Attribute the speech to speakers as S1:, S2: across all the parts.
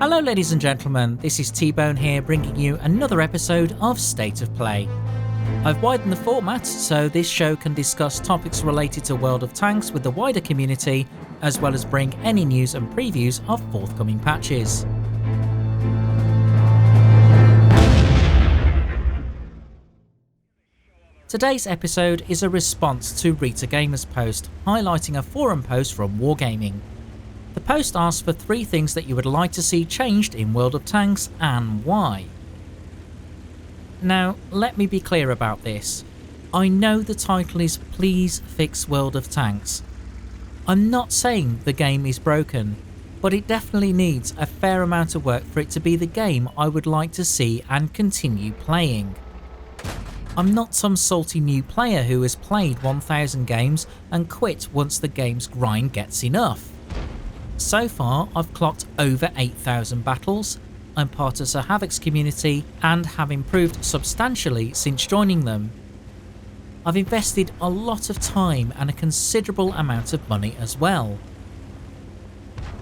S1: Hello ladies and gentlemen, this is T-Bone here bringing you another episode of State of Play. I've widened the format so this show can discuss topics related to World of Tanks with the wider community, as well as bring any news and previews of forthcoming patches. Today's episode is a response to Rita Gamer's post, highlighting a forum post from Wargaming. The post asks for 3 things that you would like to see changed in World of Tanks and why. Now, let me be clear about this. I know the title is Please Fix World of Tanks. I'm not saying the game is broken, but it definitely needs a fair amount of work for it to be the game I would like to see and continue playing. I'm not some salty new player who has played 1000 games and quit once the game's grind gets enough. So far, I've clocked over 8,000 battles, I'm part of Sir Havoc's community and have improved substantially since joining them. I've invested a lot of time and a considerable amount of money as well.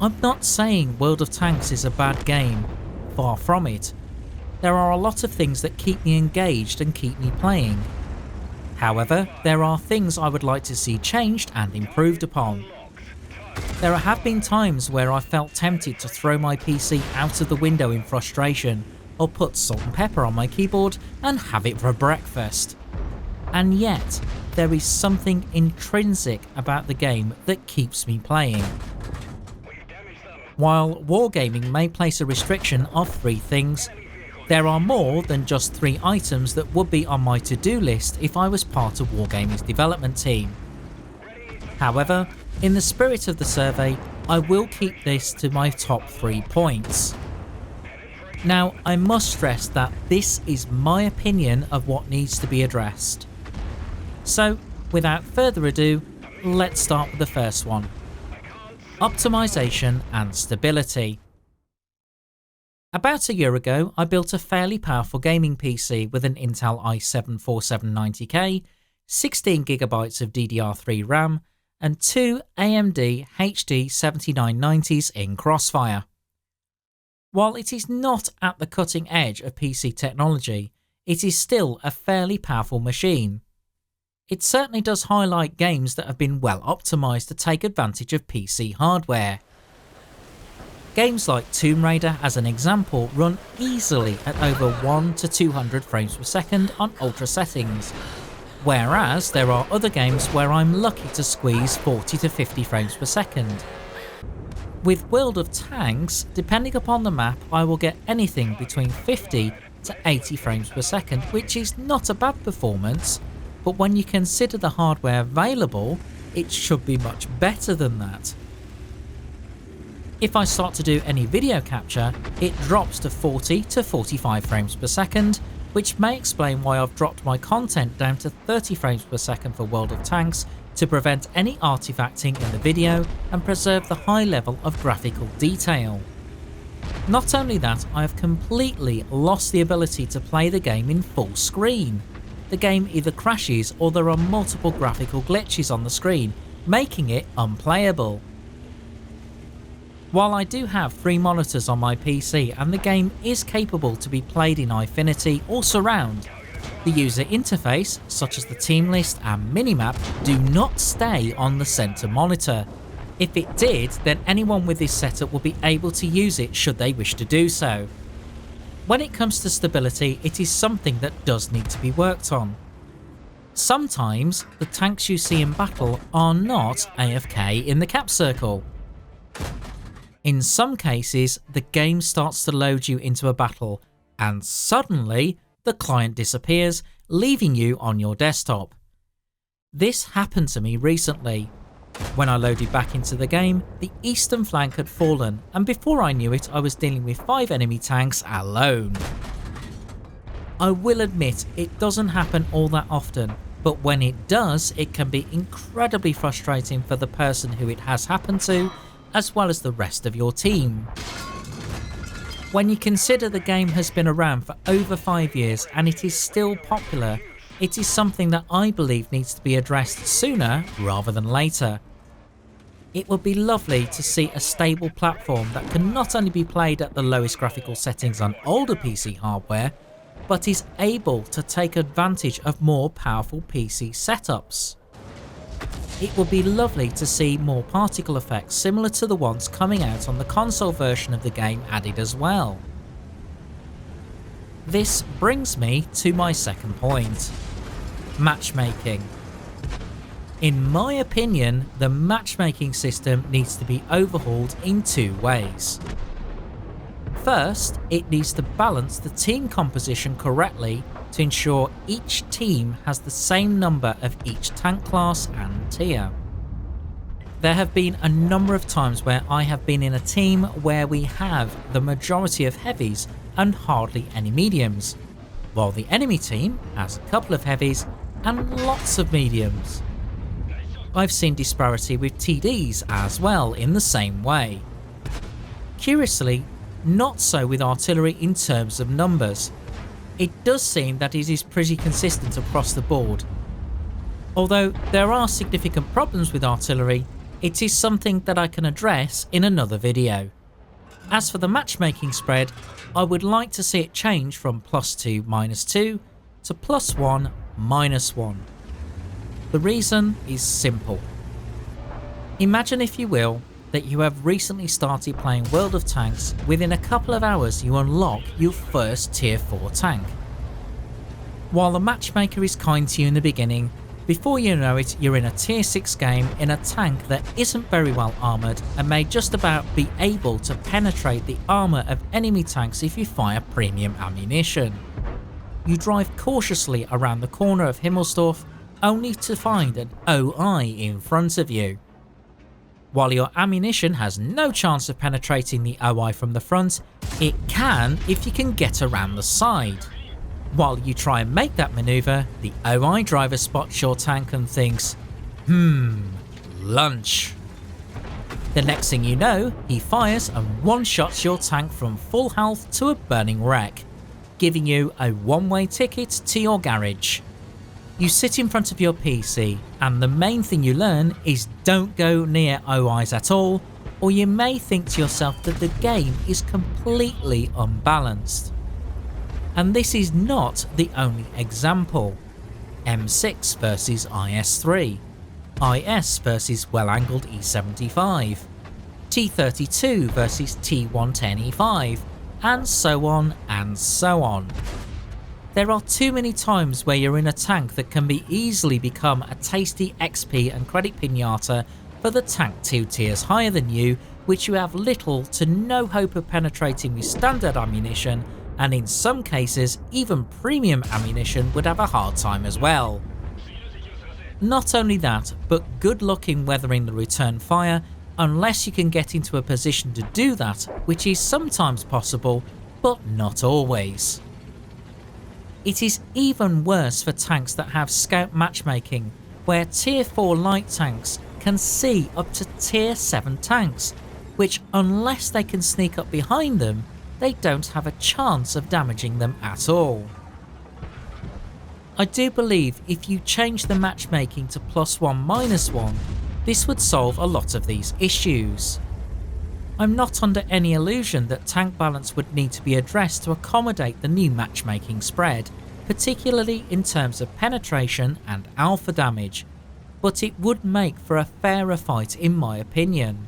S1: I'm not saying World of Tanks is a bad game, far from it. There are a lot of things that keep me engaged and keep me playing. However, there are things I would like to see changed and improved upon. There have been times where I felt tempted to throw my PC out of the window in frustration, or put salt and pepper on my keyboard and have it for breakfast. And yet, there is something intrinsic about the game that keeps me playing. While Wargaming may place a restriction of 3 things, there are more than just 3 items that would be on my to-do list if I was part of Wargaming's development team. However, in the spirit of the survey, I will keep this to my top 3 points. Now, I must stress that this is my opinion of what needs to be addressed. So, without further ado, let's start with the first one. Optimization and stability. About a year ago, I built a fairly powerful gaming PC with an Intel i7-4790K, 16GB of DDR3 RAM, and 2 AMD HD 7990s in Crossfire. While it is not at the cutting edge of PC technology, it is still a fairly powerful machine. It certainly does highlight games that have been well optimised to take advantage of PC hardware. Games like Tomb Raider, as an example, run easily at over 1 to 200 frames per second on ultra settings, whereas there are other games where I'm lucky to squeeze 40 to 50 frames per second. With World of Tanks, depending upon the map, I will get anything between 50 to 80 frames per second, which is not a bad performance, but when you consider the hardware available, it should be much better than that. If I start to do any video capture, it drops to 40 to 45 frames per second, which may explain why I've dropped my content down to 30 frames per second for World of Tanks to prevent any artifacting in the video and preserve the high level of graphical detail. Not only that, I have completely lost the ability to play the game in full screen. The game either crashes or there are multiple graphical glitches on the screen, making it unplayable. While I do have 3 monitors on my PC and the game is capable to be played in Infinity or Surround, the user interface, such as the team list and minimap, do not stay on the centre monitor. If it did, then anyone with this setup will be able to use it should they wish to do so. When it comes to stability, it is something that does need to be worked on. Sometimes, the tanks you see in battle are not AFK in the cap circle. In some cases, the game starts to load you into a battle, and suddenly the client disappears, leaving you on your desktop. This happened to me recently. When I loaded back into the game, the eastern flank had fallen, and before I knew it, I was dealing with 5 enemy tanks alone. I will admit it doesn't happen all that often, but when it does, it can be incredibly frustrating for the person who it has happened to, as well as the rest of your team. When you consider the game has been around for over 5 years and it is still popular, it is something that I believe needs to be addressed sooner rather than later. It would be lovely to see a stable platform that can not only be played at the lowest graphical settings on older PC hardware, but is able to take advantage of more powerful PC setups. It would be lovely to see more particle effects similar to the ones coming out on the console version of the game added as well. This brings me to my second point: matchmaking. In my opinion, the matchmaking system needs to be overhauled in two ways. First, it needs to balance the team composition correctly to ensure each team has the same number of each tank class and tier. There have been a number of times where I have been in a team where we have the majority of heavies and hardly any mediums, while the enemy team has a couple of heavies and lots of mediums. I've seen disparity with TDs as well in the same way. Curiously, not so with artillery in terms of numbers. It does seem that it is pretty consistent across the board. Although there are significant problems with artillery, it is something that I can address in another video. As for the matchmaking spread, I would like to see it change from +2 -2 to +1 -1. The reason is simple. Imagine, if you will, that you have recently started playing World of Tanks. Within a couple of hours you unlock your first tier 4 tank. While the matchmaker is kind to you in the beginning, before you know it you're in a tier 6 game in a tank that isn't very well armoured and may just about be able to penetrate the armour of enemy tanks if you fire premium ammunition. You drive cautiously around the corner of Himmelsdorf only to find an OI in front of you. While your ammunition has no chance of penetrating the OI from the front, it can if you can get around the side. While you try and make that manoeuvre, the OI driver spots your tank and thinks, lunch. The next thing you know, he fires and one-shots your tank from full health to a burning wreck, giving you a one-way ticket to your garage. You sit in front of your PC and the main thing you learn is don't go near OIs at all, or you may think to yourself that the game is completely unbalanced. And this is not the only example. M6 versus IS-3, IS versus well-angled E75, T32 versus T110E5, and so on and so on. There are too many times where you're in a tank that can be easily become a tasty XP and credit pinata for the tank 2 tiers higher than you, which you have little to no hope of penetrating with standard ammunition, and in some cases even premium ammunition would have a hard time as well. Not only that, but good luck in weathering the return fire unless you can get into a position to do that, which is sometimes possible, but not always. It is even worse for tanks that have scout matchmaking, where tier 4 light tanks can see up to tier 7 tanks, which unless they can sneak up behind them, they don't have a chance of damaging them at all. I do believe if you change the matchmaking to +1 -1, this would solve a lot of these issues. I'm not under any illusion that tank balance would need to be addressed to accommodate the new matchmaking spread, particularly in terms of penetration and alpha damage, but it would make for a fairer fight in my opinion.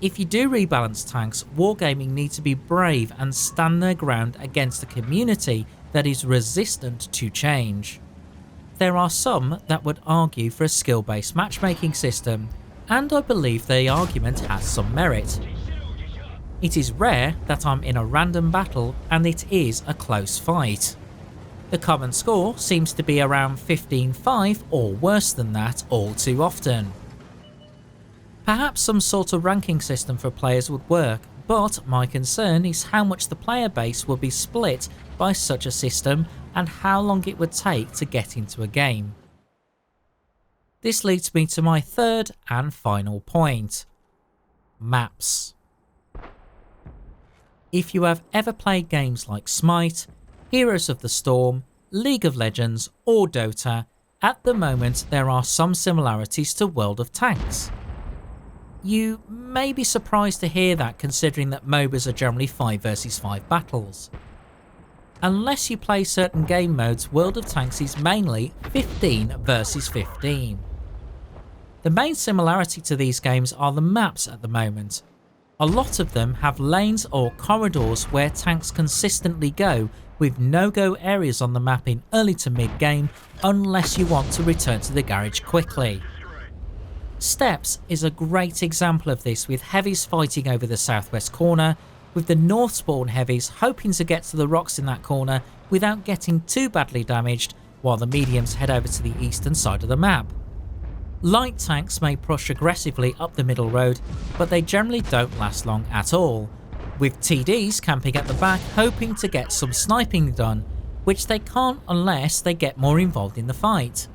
S1: If you do rebalance tanks, Wargaming need to be brave and stand their ground against a community that is resistant to change. There are some that would argue for a skill-based matchmaking system, and I believe the argument has some merit. It is rare that I'm in a random battle and it is a close fight. The common score seems to be around 15-5 or worse than that all too often. Perhaps some sort of ranking system for players would work, but my concern is how much the player base will be split by such a system and how long it would take to get into a game. This leads me to my third and final point: maps. If you have ever played games like Smite, Heroes of the Storm, League of Legends or Dota, at the moment there are some similarities to World of Tanks. You may be surprised to hear that, considering that MOBAs are generally 5 versus 5 battles. Unless you play certain game modes, World of Tanks is mainly 15 versus 15. The main similarity to these games are the maps at the moment. A lot of them have lanes or corridors where tanks consistently go, with no-go areas on the map in early to mid-game unless you want to return to the garage quickly. Steps is a great example of this, with heavies fighting over the southwest corner, with the north spawn heavies hoping to get to the rocks in that corner without getting too badly damaged, while the mediums head over to the eastern side of the map. Light tanks may push aggressively up the middle road, but they generally don't last long at all, with TDs camping at the back hoping to get some sniping done, which they can't unless they get more involved in the fight.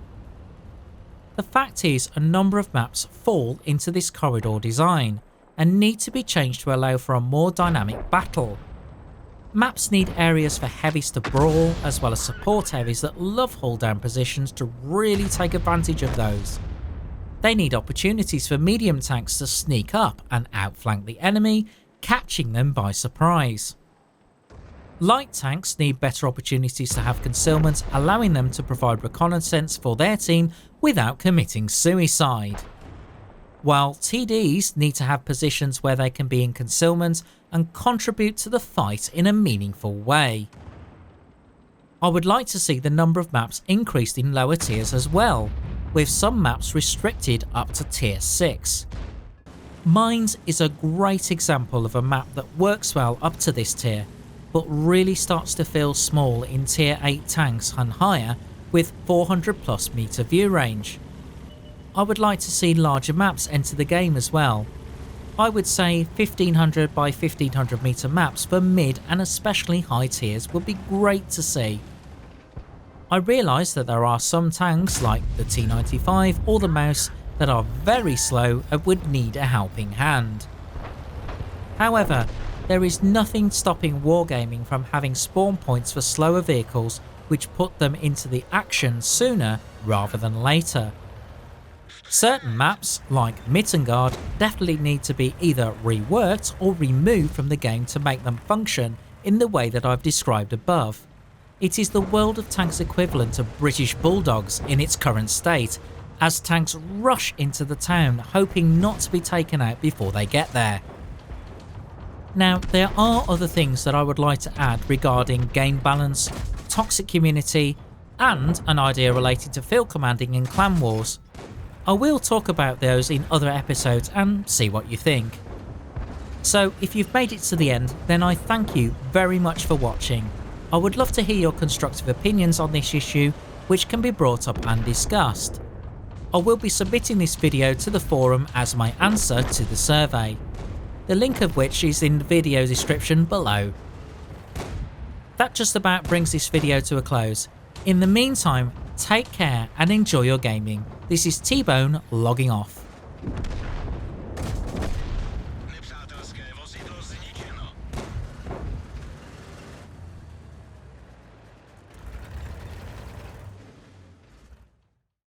S1: The fact is, a number of maps fall into this corridor design and need to be changed to allow for a more dynamic battle. Maps need areas for heavies to brawl, as well as support heavies that love hold down positions to really take advantage of those. They need opportunities for medium tanks to sneak up and outflank the enemy, catching them by surprise. Light tanks need better opportunities to have concealment, allowing them to provide reconnaissance for their team without committing suicide. While TDs need to have positions where they can be in concealment and contribute to the fight in a meaningful way. I would like to see the number of maps increased in lower tiers as well, with some maps restricted up to tier 6. Mines is a great example of a map that works well up to this tier, but really starts to feel small in tier 8 tanks and higher with 400 plus meter view range. I would like to see larger maps enter the game as well. I would say 1500 by 1500 meter maps for mid and especially high tiers would be great to see. I realise that there are some tanks like the T95 or the Mouse that are very slow and would need a helping hand. However, there is nothing stopping Wargaming from having spawn points for slower vehicles which put them into the action sooner rather than later. Certain maps, like Mittengard, definitely need to be either reworked or removed from the game to make them function in the way that I've described above. It is the World of Tanks equivalent of British Bulldogs in its current state, as tanks rush into the town hoping not to be taken out before they get there. Now, there are other things that I would like to add regarding game balance, toxic community, and an idea related to field commanding and clan wars. I will talk about those in other episodes and see what you think. So if you've made it to the end, then I thank you very much for watching. I would love to hear your constructive opinions on this issue, which can be brought up and discussed. I will be submitting this video to the forum as my answer to the survey, the link of which is in the video description below. That just about brings this video to a close. In the meantime, take care and enjoy your gaming. This is T-Bone logging off.